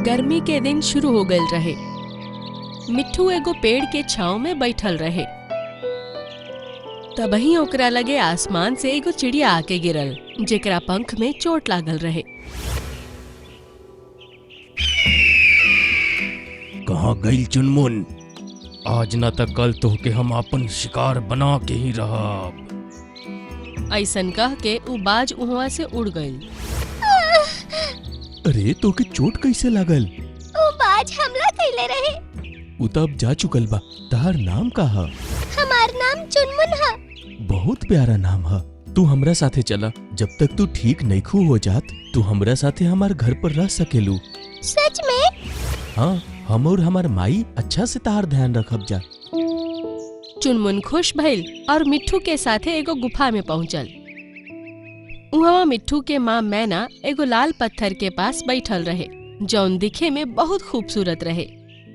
गर्मी के दिन शुरू हो गए रहे। मिट्ठू एगो पेड़ के छांव में बैठल रहे। तबही ओकरा लगे आसमान से एगो चिड़िया आके गिरल, जेकरा पंख में चोट लागल रहे। कहाँ गई चुनमुन? आज न तक कल तोहके हम अपन शिकार बना के ही रहब। ऐसन कह के उ बाज उहवा से उड़ गई। अरे तोके चोट कैसे लागल? वो बाज हमला कइले रहे। उ त अब जा चुकल बा। तहार नाम का ह? हमार नाम चुनमुन ह। बहुत प्यारा नाम ह। तू हमरा साथे चला। जब तक तू ठीक नइखू हो जात, तू हमरा साथे हमार घर पर रह सकेलू। सच में? हाँ, हम और हमार माई अच्छा से तहार ध्यान रखब जा। चुनमुन खुश भइल और मिट्ठू के साथे एगो गुफा में पहुंचल। उहाँ मिट्ठू के माँ मैना एगो लाल पत्थर के पास बैठल रहे, जौन दिखे में बहुत खूबसूरत रहे।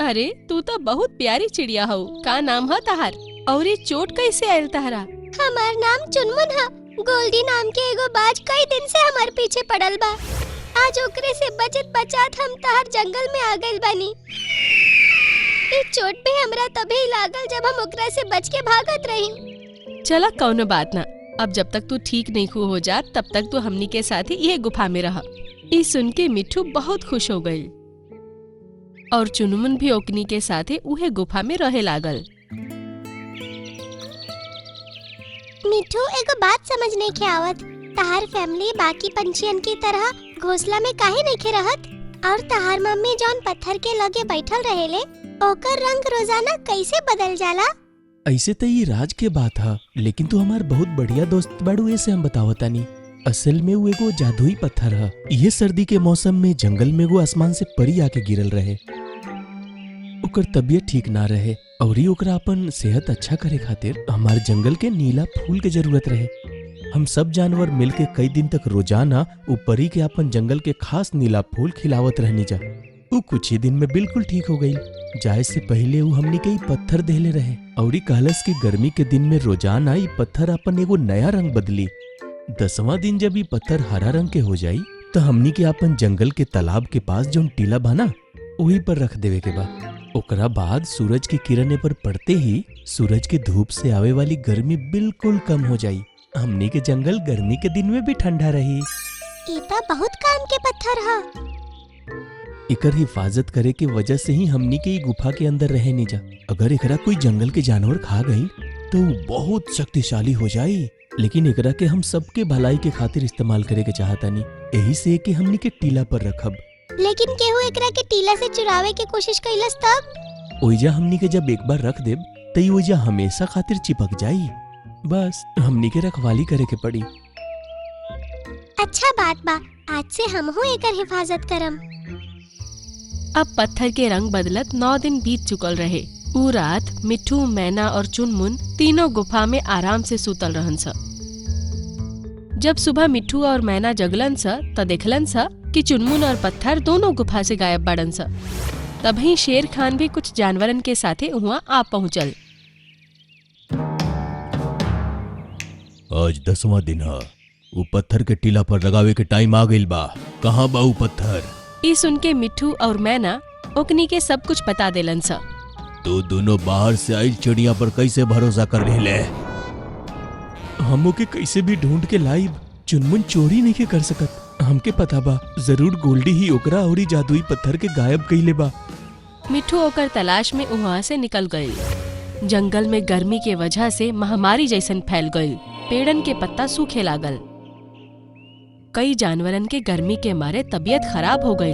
अरे तू तो बहुत प्यारी चिड़िया हो। का नाम है तहार? और ये चोट कैसे आयल तहरा? हमार नाम चुनमुन ह। गोल्डी नाम के एगो बाज कई दिन से हमार पीछे पड़ल बा। आज ओकरे से बचत बचात हम तहार जंगल में आ गइल बानी। ई चोट भी हमरा तभी लागल जब हम ओकरा से बच के भागत रही। चला कौनो बात ना। अब जब तक तू ठीक नहीं हो जात तब तक तू हमनी के साथ ही ये गुफा में रह। ई सुन के मिट्ठू बहुत खुश हो गई और चुनमुन भी ओकनी के साथ उहे गुफा में रहे लागल। मिट्ठू एगो बात समझ नहीं के आवत। तहार फैमिली बाकी पंछियन की तरह घोंसला में काहे नहीं के रहत? और तहार मम्मी जौन पत्थर के लगे बैठल रहेले, ओकर रंग रोजाना कैसे बदल जाला? ऐसे तो ये राज के बात है, लेकिन तू हमार बहुत बढ़िया दोस्त बाड़ू, ऐसे हम बतावतानी। असल में वो एगो जादुई पत्थर है। ये सर्दी के मौसम में जंगल में वो आसमान से परी आके गिरल रहे। ओकर तबीयत ठीक ना रहे और ओकरा अपन सेहत अच्छा करे खातिर हमार जंगल के नीला फूल के जरूरत रहे। हम सब जानवर मिलके कई दिन तक रोजाना वो परी के अपन जंगल के खास नीला फूल खिलावत रहनी जा। वो कुछ ही दिन में बिल्कुल ठीक हो गई। जाए से पहले वो हमने के पत्थर देले रहे और कहलस की गर्मी के दिन में रोजाना ये पत्थर अपन एगो नया रंग बदली। 10वां दिन जब ये पत्थर हरा रंग के हो जाई तो हमनी के अपन जंगल के तालाब के पास जो टीला बना वही पर रख देवे के बा। ओकरा बाद सूरज की किरणें पर पड़ते ही सूरज के धूप से आवे वाली गर्मी बिल्कुल कम हो जाई। हमनी के जंगल गर्मी के दिन में भी ठंडा रही। ई त बहुत काम के पत्थर ह। एकर हिफाजत करे के वजह से ही हमनी के गुफा के अंदर रहे नहीं जा। अगर एकरा कोई जंगल के जानवर खा गई तो बहुत शक्तिशाली हो जाई। लेकिन एकरा के हम सबके भलाई के खातिर इस्तेमाल करे के चाहतानी, यही से कि हमनी के टीला पर रखब। लेकिन केहू एकरा के टीला से चुरावे के कोशिश कइलस तब? ओइजा हमनी के जब एक बार रख देब तई ओइजा हमेशा खातिर चिपक जाई। बस हमनी के रखवाली करे के पड़ी। अच्छा बात बा, आज से हमहू एकर हिफाजत करम। अब पत्थर के रंग बदलत 9 दिन बीत चुकल रहे। ऊ रात मिट्ठू, मैना और चुनमुन तीनों गुफा में आराम से सुतल रहन स। जब सुबह मिट्ठू और मैना जगलन स त देखलन स कि चुनमुन और पत्थर दोनों गुफा से गायब बाड़न स। तभी शेर खान भी कुछ जानवरन के साथे वहाँ आ पहुँचल। आज 10वां दिन है। वो पत्थर के टीला पर लगावे के टाइम आ गइल बा। कहाँ बा वो पत्थर? ई सुन के मिट्ठू और मैना ओकनी के सब कुछ बता देलन स। तो दोनों बाहर से आई चिड़िया पर कैसे भरोसा कर रहे? हमो के कैसे भी ढूंढ के लाइब। चुनमुन चोरी नहीं के कर सकत। हमके पता बा जरूर गोल्डी ही ओकरा और जादुई पत्थर के गायब कइले बा। मिट्ठू ओकर तलाश में वहाँ से निकल गई। जंगल में गर्मी के वजह से महामारी जैसन फैल गई। पेड़न के पत्ता सूखे लागल। कई जानवरन के गर्मी के मारे तबीयत खराब हो गई।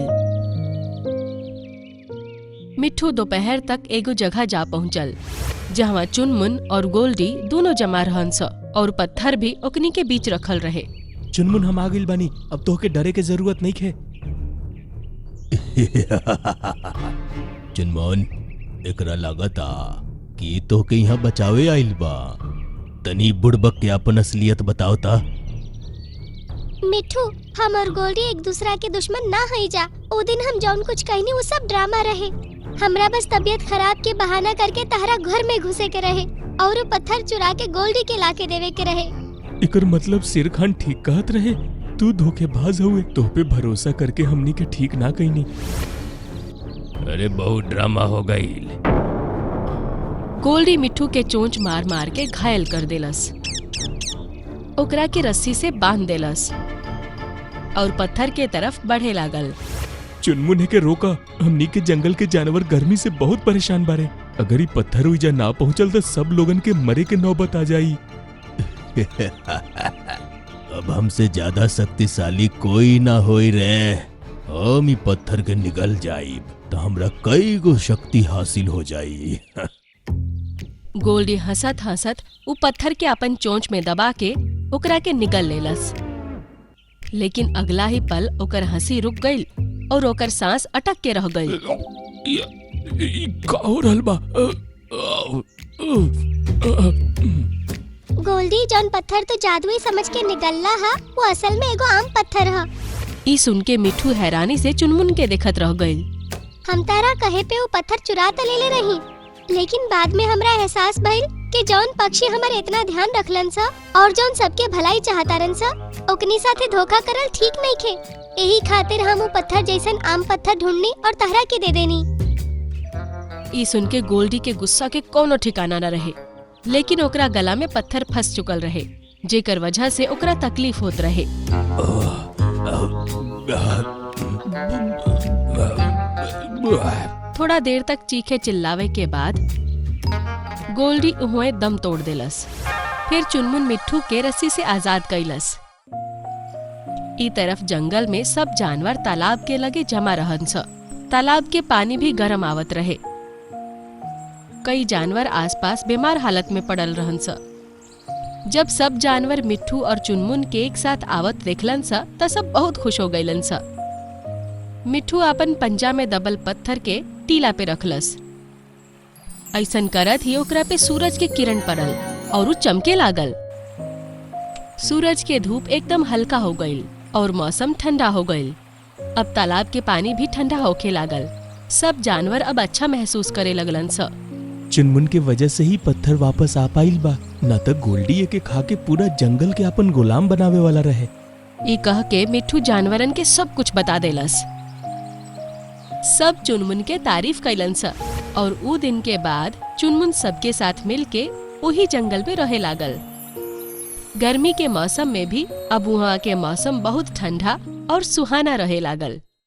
मिट्ठू दोपहर तक एगो जगह जा पहुँचल जहाँ चुनमुन और गोल्डी दोनों जमा रहन स और पत्थर भी ओकनी के बीच रखल रहे। चुनमुन हम आ गइल बानी, अब तोहके डरे के जरूरत नहीं है। चुनमुन, एकरा लागता कि तोहके यहाँ बचावे आइल बा। तनी बुड़बक के अपन असलियत बताओ ता। मिट्ठू, हम और गोल्डी एक दूसरा के दुश्मन ना हई जा। ओ दिन हम जौन कुछ कहनी वो सब ड्रामा रहे। हमरा बस तबीयत खराब के बहाना करके तहरा घर में घुसे के रहे और पत्थर चुरा के गोल्डी के लाके देवे के रहे। एकर मतलब शेर खान ठीक कहत रहे। तू धोखेबाज हुए। तो पे भरोसा करके हमनी के ठीक ना कईनी। अरे बहुत ड्रामा हो गई। गोल्डी मिट्ठू के चोंच मार मार के घायल कर देलस, ओकरा के रस्सी से बांध देलस और पत्थर के तरफ बढ़े लागल। चुनमुन के रोका, हमनी के जंगल के जानवर गर्मी से बहुत परेशान बारे। अगर ये पत्थर हुई जा ना पहुंचल तो सब लोगन के मरे के नौबत आ जाई। अब हमसे ज्यादा शक्तिशाली कोई ना होई रे। हम ई पत्थर के निगल जाइब तो हमरा कई गो शक्ति हासिल हो जाई। गोल्डी हंसत हंसत उ पत्थर के अपन चोंच में दबा के ओकरा के निगल लेलस, लेकिन अगला ही पल ओकर हंसी रुक गई और ओकर सांस अटक के रह गई। का हो रहल बा? गोल्डी जौन पत्थर तो जादुई समझ के निगलला हा, वो असल में एगो आम पत्थर हा। ई सुन के मिट्ठू हैरानी से चुनमुन के देखत रह गई। हम तारा कहे पे वो पत्थर चुरा त लेले रही, लेकिन बाद में हमरा एहसास भइल कि जौन पक्षी हमारे इतना ध्यान रखलन सा और जौन सबके भलाई चाहतारन सा, ओकनी साथे धोखा करल ठीक नहीं खे। यही खातिर हम वो पत्थर जैसन आम पत्थर ढूंढनी और तहरा के दे देनी। ई सुन के गोल्डी के गुस्सा के कोनो ठिकाना न रहे, लेकिन ओकरा गला में पत्थर फंस चुकल रहे, जेकर वजह से ओकरा तकलीफ होत रहे। थोड़ा देर तक चीखे चिल्लावे के बाद गोल्डी उहुए दम तोड़ देलस। फिर चुनमुन मिट्ठू के रस्सी से आजाद कैलस। ई तरफ जंगल में सब जानवर तालाब के लगे जमा रहन स। तालाब के पानी भी गर्म आवत रहे। कई जानवर आसपास बीमार हालत में पड़ल रहन स। जब सब जानवर मिट्ठू और चुनमुन के एक साथ आवत देखलन स त सब बहुत खुश हो गईलन स। मिट्ठू अपन पंजा में दबल पत्थर के टीला पे रखलस। ऐसन करत ही ओकरा पे सूरज के किरण पड़ल और उ चमके लागल। सूरज के धूप एकदम हल्का हो गईल और मौसम ठंडा हो गईल। अब तालाब के पानी भी ठंडा होके लागल। सब जानवर अब अच्छा महसूस करे लगलन स। चुनमुन के वजह से ही पत्थर वापस आ पाइल बा, ना तो गोल्डी एके खा के पूरा जंगल के अपन गुलाम बनावे वाला रहे। ई कह के मिट्ठू जानवरन के सब कुछ बता देलस। सब चुनमुन के तारीफ कैलन स और ऊ दिन के बाद चुनमुन सबके साथ मिलके वही जंगल में रहे लागल। गर्मी के मौसम में भी अब वहाँ के मौसम बहुत ठंडा और सुहाना रहे लागल।